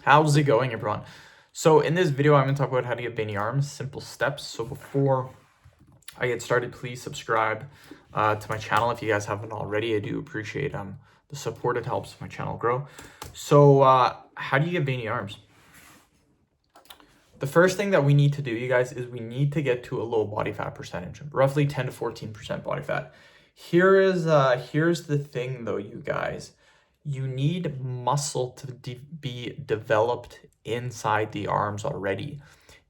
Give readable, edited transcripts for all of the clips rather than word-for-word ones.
How's it going, everyone? So in this video, I'm going to talk about how to get veiny arms, simple steps. So before I get started, please subscribe to my channel if you guys haven't already. I do appreciate the support. It helps my channel grow. So how do you get veiny arms? The first thing that we need to do, you guys, is we need to get to a low body fat percentage, roughly 10 to 14% body fat. Here's the thing though, you guys. You need muscle to be developed inside the arms already.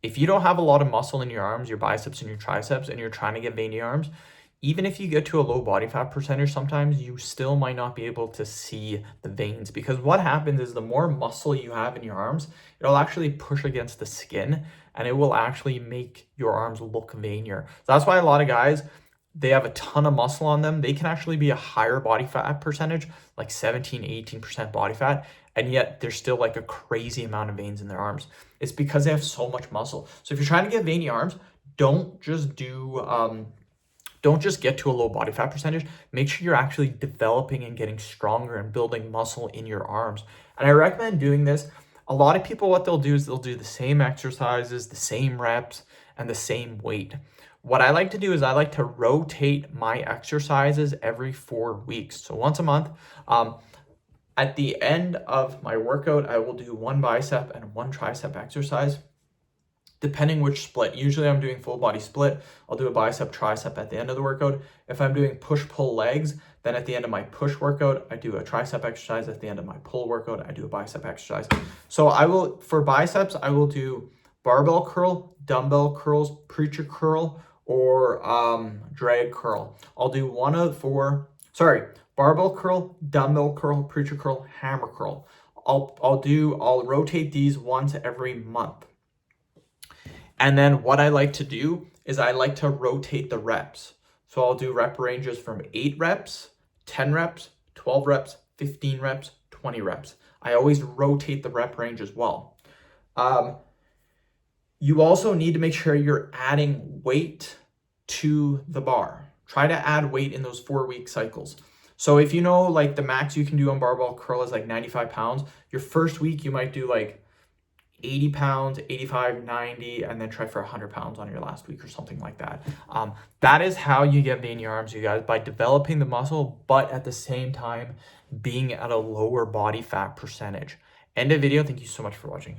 If you don't have a lot of muscle in your arms, your biceps and your triceps, and you're trying to get veiny arms, even if you get to a low body fat percentage, sometimes you still might not be able to see the veins, because what happens is the more muscle you have in your arms, it'll actually push against the skin and it will actually make your arms look veinier. So that's why a lot of guys, they have a ton of muscle on them. They can actually be a higher body fat percentage, like 17, 18% body fat, and yet there's still like a crazy amount of veins in their arms. It's because they have so much muscle. So if you're trying to get veiny arms, don't just get to a low body fat percentage. Make sure you're actually developing and getting stronger and building muscle in your arms. And I recommend doing this. A lot of people, what they'll do is they'll do the same exercises, the same reps, and the same weight. What I like to do is I like to rotate my exercises every 4 weeks. So once a month, at the end of my workout, I will do one bicep and one tricep exercise, depending which split. Usually I'm doing full body split. I'll do a bicep tricep at the end of the workout. If I'm doing push-pull legs, then at the end of my push workout, I do a tricep exercise. At the end of my pull workout, I do a bicep exercise. So for biceps, I will do barbell curl, dumbbell curls, preacher curl, or drag curl. I'll do barbell curl, dumbbell curl, preacher curl, hammer curl. I'll rotate these once every month. And then what I like to do is I like to rotate the reps. So I'll do rep ranges from 8 reps, 10 reps, 12 reps, 15 reps, 20 reps. I always rotate the rep range as well. You also need to make sure you're adding weight to the bar. Try to add weight in those 4-week cycles. So if you know like the max you can do on barbell curl is like 95 pounds, your first week you might do like 80 pounds, 85, 90, and then try for 100 pounds on your last week or something like that. That is how you get veiny arms, you guys, by developing the muscle, but at the same time being at a lower body fat percentage. End of video. Thank you so much for watching.